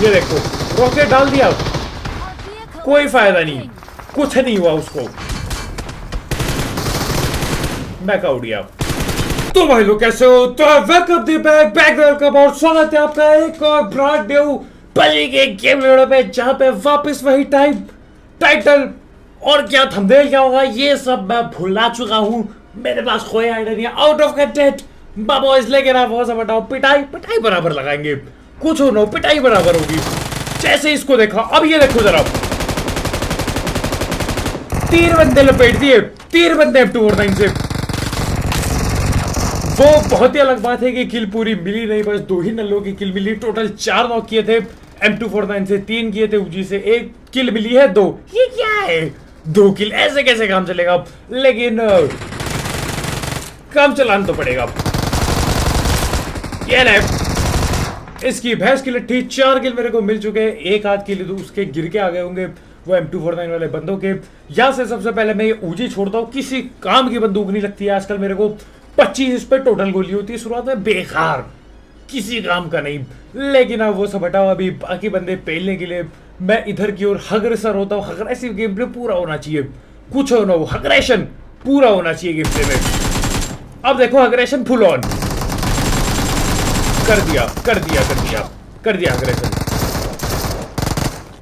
ये देखो रॉकेट डाल दिया, कोई फायदा नहीं, कुछ नहीं हुआ उसको, बैक आउट गया। तो भाई लोग कैसे हो? तो वेलकम टू बैक वेलकम और स्वागत है आपका एक और ब्रांड न्यू पली के गेम वीडियो पे, जहां पे वापस वही टाइटल और क्या थंबनेल क्या होगा ये सब मैं भुला चुका हूं। मेरे पास कोई आइडिया नहीं, आउट ऑफ कंटेंट बॉयज, लेकिन आप वो सब बताओ, पिटाई बराबर लगाएंगे, कुछ हो ना पिटाई बराबर होगी। जैसे इसको देखा, अब ये देखो जरा, 3 बंदे लपेट दिए, 3 बंदे M249 से। वो बहुत ही अलग बात है कि किल पूरी मिली नहीं, बस 2 ही नल्लों की किल मिली। टोटल 4 नॉक किए थे M249 से, 3 किए थे UG से, 1 किल मिली है 2। ये क्या है 2 किल, ऐसे कैसे काम चलेगा? लेकिन काम चलाना तो पड़ेगा। ये ले इसकी भैंस की लट्ठी, 4 किल मेरे को मिल चुके हैं। 1 आध किल तो उसके गिर के आ गए होंगे वो M249 वाले बंदों के। यहां से सबसे पहले मैं ये UG छोड़ता हूँ, किसी काम की बंदूक नहीं लगती है आजकल मेरे को। 25 इस पे टोटल गोली होती है शुरुआत में, बेकार, किसी काम का नहीं। लेकिन अब वो सब हटाओ, अभी बाकी बंदे पेलने के लिए मैं इधर की ओर अग्रसर होता हूँ। अग्रेसिव गेम प्ले पूरा होना चाहिए, कुछ हो ना हो, अग्रेशन पूरा होना चाहिए गेम प्ले में। अब देखो अग्रेशन फुल ऑन कर दिया अग्रेशन।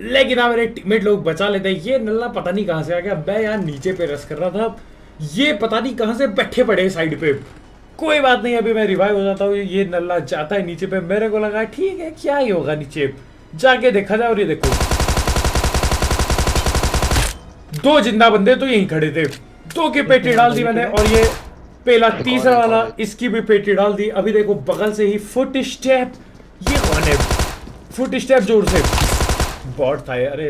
लेकिन अब मेरे टीममेट लोग बचा लेते हैं। ये नल्ला पता नहीं कहां से आ गया, मैं यार नीचे पे रस कर रहा था, ये पता नहीं कहां से बैठे पड़े साइड पे। कोई बात नहीं, अभी मैं रिवाइव हो जाता हूँ। ये नल्ला जाता है नीचे पे, मेरे को लगा ठीक है क्या ही होगा, नीचे जाके देखा जाए। और ये देखो 2 जिंदा बंदे तो यहीं खड़े थे, 2 की पेटी डाल दी मैंने। और ये पहला तीसरा वाला, इसकी भी पेटी डाल दी। अभी देखो बगल से ही फुट स्टेप, ये कौन है? फुट स्टेप जोर से, बॉट था। अरे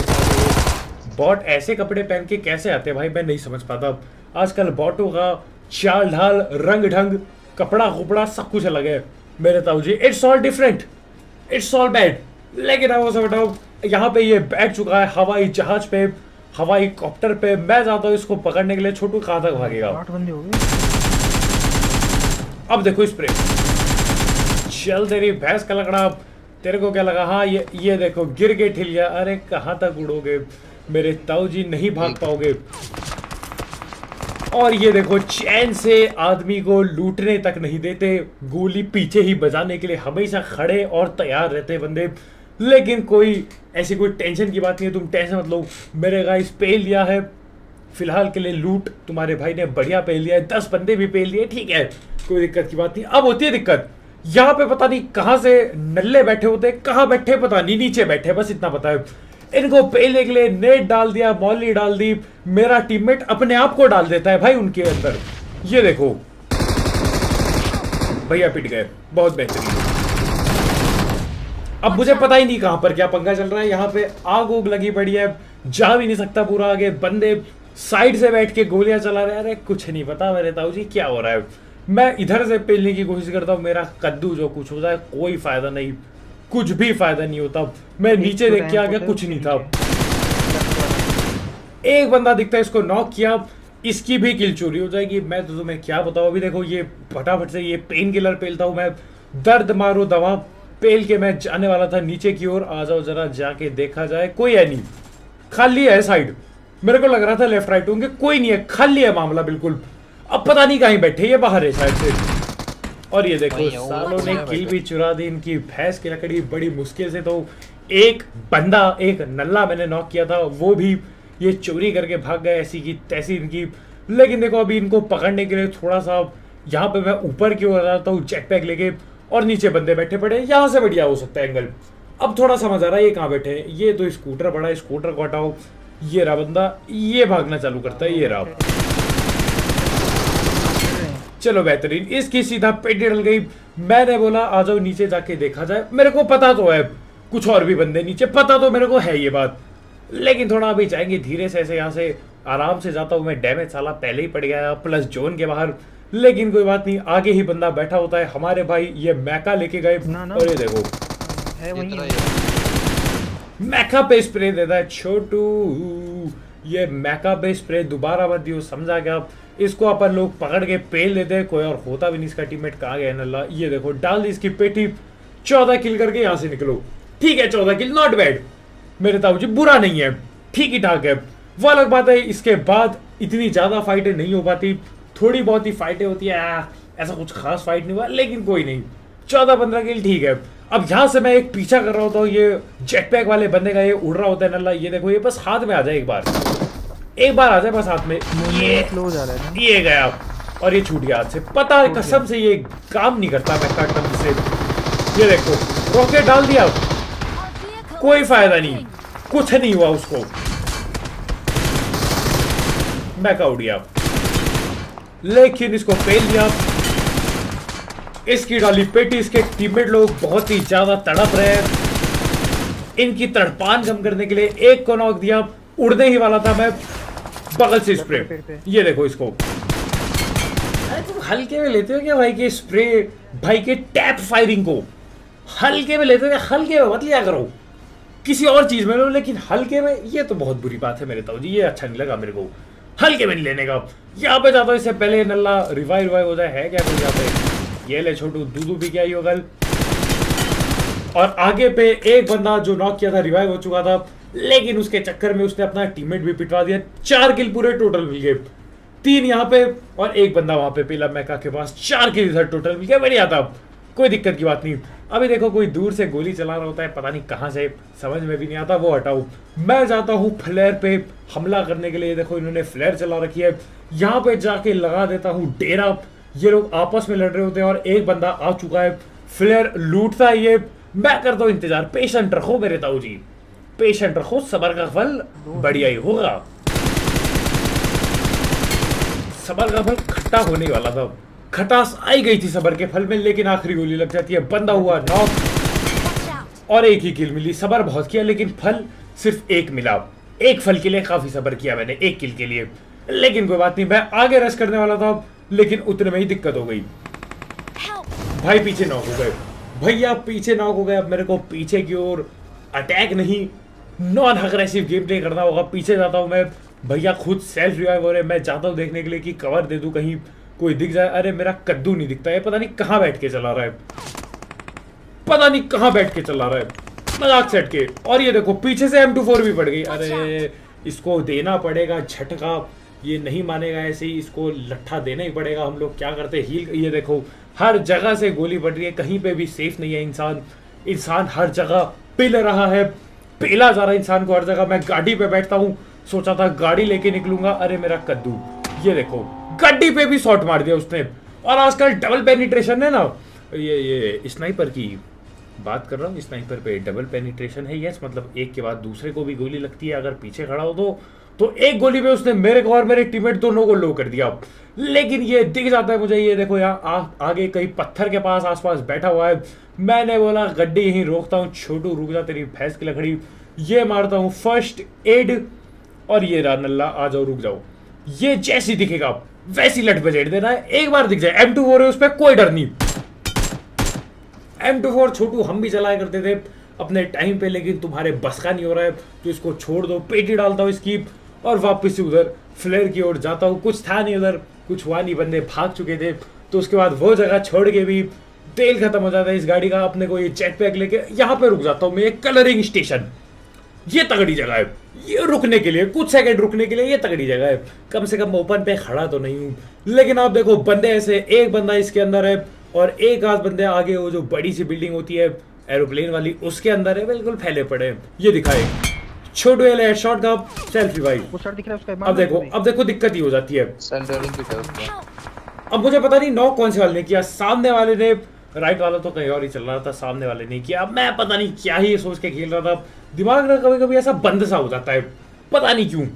बॉट ऐसे कपड़े पहन के कैसे आते भाई, मैं नहीं समझ पाता। आजकल बॉटों का चाल ढाल, रंग ढंग, कपड़ा कुपड़ा सब कुछ अलग है मेरे ताऊ ji. It's all different, it's all bad. लेकिन अब वो सब बताओ, यहाँ पे ये बैठ चुका है हवाई जहाज पे, हवाई कॉप्टर पे। मैं जाता हूँ इसको पकड़ने के लिए। छोटू कहाँ तक भागेगा? 8 बंदे हो गए। अब देखो स्प्रे, चल तेरी भैंस का लकड़ा। तेरे को क्या लगा? हाँ ये देखो गिर के ठिल गया। अरे कहाँ तक उड़ोगे मेरे ताऊ जी, नहीं भाग पाओगे। और ये देखो चैन से आदमी को लूटने तक नहीं देते, गोली पीछे ही बजाने के लिए हमेशा खड़े और तैयार रहते बंदे। लेकिन कोई ऐसी कोई टेंशन की बात नहीं है, तुम टेंशन मत लो। मेरे गाइस पेल लिया है फिलहाल के लिए लूट, तुम्हारे भाई ने बढ़िया पेल लिया है, 10 बंदे भी पेल लिए, ठीक है, कोई दिक्कत की बात नहीं। अब होती है दिक्कत, यहाँ पे पता नहीं कहाँ से नल्ले बैठे होते, कहाँ बैठे पता नहीं, नीचे बैठे, बस इतना पता है। इनको पेलने के लिए नेट डाल दिया, मॉली डाल दी। मेरा टीममेट अपने आप को डाल देता है भाई उनके अंदर। ये देखो भैया पिट गए, बहुत बेहतरीन। अब मुझे पता ही नहीं कहां पर क्या पंगा चल रहा है। यहाँ पे आग उग लगी पड़ी है, जा भी नहीं सकता पूरा आगे। बंदे साइड से बैठ के गोलियां चला रहे हैं। अरे कुछ नहीं पता मेरे ताऊ जी क्या हो रहा है। मैं इधर से पेलने की कोशिश करता हूँ, मेरा कद्दू जो कुछ होता है, कोई फायदा नहीं, कुछ भी फायदा नहीं होता। मैं नीचे देख के आ गया, कुछ नहीं था। एक बंदा दिखता है, इसको नॉक किया, इसकी भी किल चोरी हो जाएगी। मैं तो तुम्हें क्या बताऊं। अभी देखो ये फटाफट से ये पेन किलर पेलता हूं मैं, दर्द मारो दवा पेल के मैं जाने वाला था नीचे की ओर। आ जाओ जरा, जाके देखा जाए। कोई है नहीं, खाली है साइड। मेरे को लग रहा था लेफ्ट राइट होंगे, कोई नहीं है, खाली है मामला बिल्कुल। अब पता नहीं कहीं बैठे, ये बाहर है साइड से। और ये देखो सालों ने किल भी चुरा दी इनकी भैंस की लकड़ी, बड़ी मुश्किल से। तो एक बंदा, एक नल्ला मैंने नॉक किया था, वो भी ये चोरी करके भाग गए, ऐसी की तैसी इनकी। लेकिन देखो अभी इनको पकड़ने के लिए थोड़ा सा यहाँ पे मैं ऊपर की ओर जाता हूँ जेट पैक लेके, और नीचे बंदे बैठे पड़े, यहाँ से बढ़िया हो सकता है एंगल। अब थोड़ा समझ आ रहा है ये कहाँ बैठे हैं। ये तो स्कूटर बड़ा है, स्कूटर को हटाओ। ये रहा बंदा, ये भागना चालू करता है, ये रहा। चलो बेहतरीन, इसकी सीधा पेटी डल गई। मैंने बोला आ जाओ नीचे जाके देखा जाए। मेरे को पता तो है कुछ और भी बंदे नीचे, पता तो मेरे को है ये बात। लेकिन थोड़ा अभी जाएंगे धीरे से, ऐसे यहाँ से आराम से जाता हूँ मैं। डैमेज साला पहले ही पड़ गया, प्लस जोन के बाहर। लेकिन कोई बात नहीं, आगे ही बंदा बैठा होता है। हमारे भाई ये मैका लेके गए, और ये देखो है वही मैका पे स्प्रे देता है छोटू। ये मैका पे स्प्रे दोबारा मत दियो, समझा क्या? इसको अपन लोग पकड़ के पेल देते हैं, कोई और होता भी नहीं। इसका टीममेट कहाँ गया नल्ला? ये देखो डाल दी इसकी पेटी, 14 किल करके यहाँ से निकलो। ठीक है 14 किल, नॉट बैड मेरे ताऊजी, बुरा नहीं है, ठीक ही ठाक है। वो अलग बात है इसके बाद इतनी ज्यादा फाइटें नहीं हो पाती, थोड़ी बहुत ही फाइटें होती है, ऐसा कुछ खास फाइट नहीं हुआ, लेकिन कोई नहीं, 14-15 किल ठीक है। अब यहाँ से मैं एक पीछा कर रहा होता हूँ, ये जेटपैक वाले बंदे का ये उड़ रहा होता है नल्ला, ये देखो ये बस हाथ में आ जाए, एक बार आ जाए बस हाथ में, ये क्लोज आ रहा है ना, ये गया और ये छूट गया हाथ से। पता है कसम से ये काम नहीं करता मैं काटम से। ये देखो रॉकेट डाल दिया, कोई फायदा नहीं, कुछ नहीं हुआ उसको, मैं का उड़ गया, लेकिन इसको फेल दिया, इसकी डाली पेटी। इसके टीममेट लोग बहुत ही ज्यादा तड़प रहे हैं, इनकी तड़पान कम करने के लिए एक को नॉक दिया, उड़ने ही वाला था मैं, बगल से स्प्रे, ये देखो इसको। अरे तुम हल्के में लेते हो क्या भाई के स्प्रे, भाई के टैप फायरिंग को हल्के में लेते हो क्या? हल्के में मत लिया करो, किसी और चीज में लो, लेकिन हल्के में ये तो बहुत बुरी बात है मेरे ताऊ जी, ये अच्छा नहीं लगा मेरे को, हल्के में नहीं लेने का। यहाँ पे जाता हूँ, इससे पहले नल्ला रिवाइव हो जाए, है क्या कुछ यहाँ पे? ये ले छोटू, दूधू भी क्या ही होगा। और आगे पे एक बंदा जो नॉक किया था रिवाइव हो चुका था, लेकिन उसके चक्कर में उसने अपना टीममेट भी पिटवा दिया। 4 किल पूरे टोटल मिल गए, 3 यहाँ पे और एक बंदा वहां पे पीला मैका के पास, 4 किल इधर टोटल मिल गया, बढ़िया था, कोई दिक्कत की बात नहीं। अभी देखो कोई दूर से गोली चला रहा होता है, पता नहीं कहां से, समझ में भी नहीं आता, वो हटाओ। मैं जाता हूँ फ्लेयर पे हमला करने के लिए, देखो इन्होंने फ्लेयर चला रखी है, यहाँ पे जाके लगा देता हूँ डेरा। ये लोग आपस में लड़ रहे होते हैं और एक बंदा आ चुका है, फ्लेयर लूटता है ये, मैं करता हूँ इंतजार। पेशेंट रखो मेरे ताऊ जी, पेशेंट रखो, सबर का फल बढ़िया ही होगा, सबर का फल खट्टा होने वाला था, खटास आई गई थी सबर के फल में, लेकिन आखिरी गोली लग जाती है, बंदा हुआ नॉक और एक ही किल मिली। सबर बहुत किया लेकिन फल सिर्फ एक मिला, एक फल के लिए काफी सबर किया मैंने, एक किल के लिए, लेकिन कोई बात नहीं, मैं आगे रश करने वाला था, लेकिन उतने में ही दिक्कत हो गई। भाई पीछे नॉक हो गए, भैया पीछे नॉक हो गए। अब मेरे को पीछे की ओर अटैक नहीं, नॉन अग्रेसिव गेम प्ले करना होगा। पीछे जाता हूँ मैं, भैया खुद सेल्फ रिवाइव हो रहे, मैं जाता हूँ देखने के लिए कि कवर दे दूं, कहीं कोई दिख जाए। अरे मेरा कद्दू नहीं दिखता है, पता नहीं कहाँ बैठ के चला रहा है, पता नहीं कहाँ बैठ के चला रहा है, मजाक सेट के। और ये देखो पीछे से M24 भी पड़ गई, अरे इसको देना पड़ेगा झटका, ये नहीं मानेगा ऐसे ही, इसको लट्ठा देना ही पड़ेगा। हम लोग क्या करते हैं हील, ये देखो हर जगह से गोली पड़ रही है, कहीं पे भी सेफ नहीं है इंसान हर जगह पिल रहा है, पेला जा रहा है इंसान को हर जगह। मैं गाड़ी पे बैठता हूँ, सोचा था गाड़ी लेके निकलूंगा, अरे मेरा कद्दू, ये देखो गाड़ी पे भी शॉट मार दिया उसने। और आजकल डबल पेनिट्रेशन है ना, ये स्नाइपर की बात कर रहा हूँ, स्नाइपर पे डबल पेनिट्रेशन है, यस, मतलब एक के बाद दूसरे को भी गोली लगती है अगर पीछे खड़ा हो तो एक गोली में उसने मेरे को और मेरे टीममेट दोनों को लो कर दिया। लेकिन ये दिख जाता है मुझे, ये देखो यहाँ आगे कहीं पत्थर के पास आसपास बैठा हुआ है। मैंने बोला गड्डी यहीं रोकता हूँ, छोटू रुक जा तेरी भैंस की लकड़ी, ये मारता हूँ फर्स्ट एड, और ये रहा नल्ला, आ जाओ रुक जाओ, ये जैसी दिखेगा वैसी लट बजेट देना है, एक बार दिख जाए। M24 है उस पर कोई डर नहीं, M24 छोटू हम भी चलाया करते थे अपने टाइम पे, लेकिन तुम्हारे बस का नहीं हो रहा है तो इसको छोड़ दो। पेटी डालता हूँ इसकी और वापस से उधर फ्लेयर की ओर जाता हूँ। कुछ था नहीं उधर, कुछ हुआ नहीं, बंदे भाग चुके थे, तो उसके बाद वो जगह छोड़ के भी तेल खत्म हो जाता है इस गाड़ी का, अपने को ये जेट पैक लेके यहाँ पे रुक जाता हूँ मैं, एक कलरिंग स्टेशन, ये तगड़ी जगह है, ये रुकने के लिए कुछ सेकंड रुकने के लिए ये तगड़ी जगह है। कम से कम ओपन पे खड़ा तो नहीं हूँ, लेकिन आप देखो बंदे ऐसे, एक बंदा इसके अंदर है और एक आध बंदे आगे वो जो बड़ी सी बिल्डिंग होती है एरोप्लेन वाली, उसके अंदर है, बिल्कुल फैले पड़े हैं। ये दिखाए छोटू वाले हेडशॉट का सेल्फ रिवाइव। अब देखो दिक्कत ही हो जाती है। अब मुझे पता नहीं नॉक कौन से वाले ने किया, सामने वाले ने, राइट वाला तो कहीं और ही चल रहा था, सामने वाले ने किया। मैं पता नहीं क्या ही सोच के खेल रहा था, दिमाग में कभी कभी ऐसा बंद सा हो जाता है, पता नहीं क्यों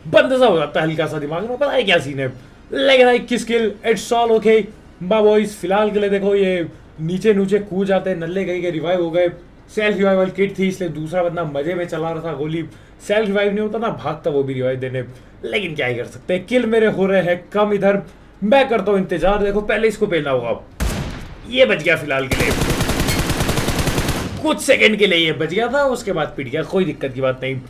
बंद सा हो जाता है हल्का सा दिमाग में, पता है क्या सीन है। लेकिन 21 kill, it's all okay my boys. फिलहाल के लिए देखो ये नीचे नीचे कूद जाते हैं, नल्ले गई के रिवाइव हो गए। सेल्फ रिवाइवल किट थी इसलिए दूसरा बंदा मजे में चला रहा था गोली, सेल्फ रिवाइव नहीं होता ना, भागता वो भी रिवाइव देने, लेकिन क्या ही कर सकते हैं। किल मेरे हो रहे हैं कम इधर, मैं करता हूँ इंतजार। देखो पहले इसको पेलना होगा, ये बच गया फिलहाल के लिए, कुछ सेकंड के लिए ये बच गया था, उसके बाद पिट गया, कोई दिक्कत की बात नहीं।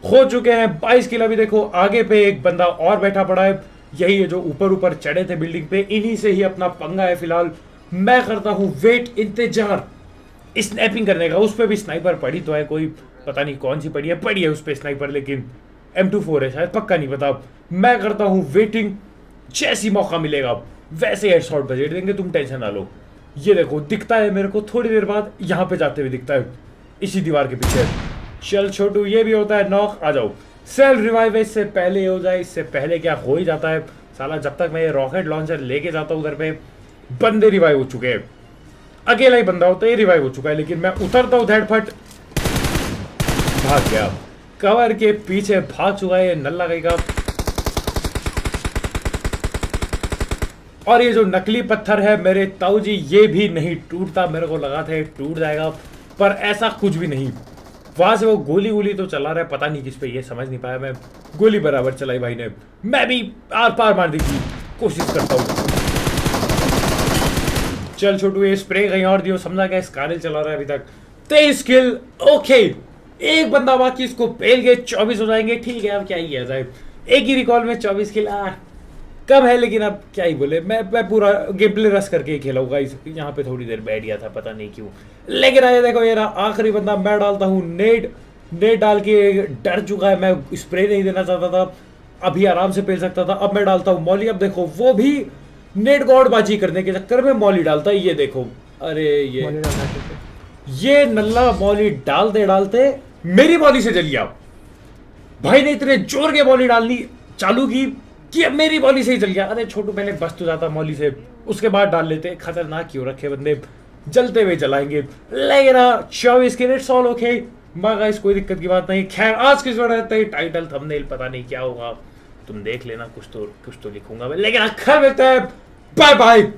हो चुके हैं 22 किल। अभी देखो आगे पे एक बंदा और बैठा पड़ा है, यही है जो ऊपर ऊपर चढ़े थे बिल्डिंग पे, इन्हीं से ही अपना पंगा है फिलहाल। मैं करता हूँ वेट, इंतजार, स्नैपिंग करने का। उस पर भी स्नाइपर पड़ी तो है, कोई पता नहीं कौन सी पड़ी है उस पर स्नाइपर, लेकिन M24 है शायद, पक्का नहीं पता। मैं करता हूँ वेटिंग, जैसी मौका मिलेगा वैसे हेडशॉट बजेट देंगे, तुम टेंशन ना लो। ये देखो दिखता है मेरे को थोड़ी देर बाद यहाँ पे जाते हुए दिखता है, इसी दीवार के पीछे। चल छोटू, ये भी होता है नॉक, आ जाओ। सेल्फ रिवाइव इससे पहले हो जाए, इससे पहले क्या हो ही जाता है साला। जब तक मैं ये रॉकेट लॉन्चर लेके जाता हूँ उधर पे, बंदे रिवाइव हो चुके हैं। अकेला ही बंदा होता है, ये रिवाइव हो चुका है, लेकिन मैं उतरता हूँ झटफट, भाग गया, कवर के पीछे भाग चुका है ये नल्ला कहीं का। और ये जो नकली पत्थर है मेरे ताऊ जी, ये भी नहीं टूटता। मेरे को लगा था ये टूट जाएगा, पर ऐसा कुछ भी नहीं। वहां से वो गोली वोली तो चला रहा है, पता नहीं किस पे, ये समझ नहीं पाया मैं। गोली बराबर चलाई भाई ने, मैं भी आर पार मारने की कोशिश करता हूँ। चल छोटू, ये स्प्रे कहीं और दियो, समझा क्या स्कारल चला रहा है अभी तक। 23 किल, ओके। एक बंदा बाकी, इसको पेल के 24 हो जाएंगे। ठीक है, अब क्या ही किया जाए, एक ही रिकॉल में 24 किल कम है, लेकिन अब क्या ही बोले। मैं पूरा गेम प्ले रस करके ही खेला होगा। यहाँ पे थोड़ी देर बैठ गया था, पता नहीं क्यों। लेकिन आए देखो, ये रहा आखिरी बंदा। मैं डालता हूँ नेट डाल के डर चुका है। मैं स्प्रे नहीं देना चाहता था, अभी आराम से पेल सकता था। अब मैं डालता हूँ मॉली। अब देखो वो भी नेट गॉडबाजी करने के चक्कर में मॉली डालता है। ये देखो, अरे ये नल्ला मॉली डालते डालते मेरी मॉली से जल गया। भाई ने इतने जोर के मॉली डालनी चालू की कि अब मेरी मॉली से ही जल गया। अरे छोटू, पहले बस तो जाता मॉली से, उसके बाद डाल लेते। खतरनाक क्यों रखे बंदे, जलते हुए जलाएंगे। लेकिन 24 के रेट सॉल्व ओके गाइस, कोई दिक्कत की बात नहीं। खैर, आज किस बार रहता है टाइटल थंबनेल, पता नहीं क्या होगा, तुम देख लेना। कुछ तो लिखूंगा मैं, लेकिन खैर मिलते हैं, बाय बाय।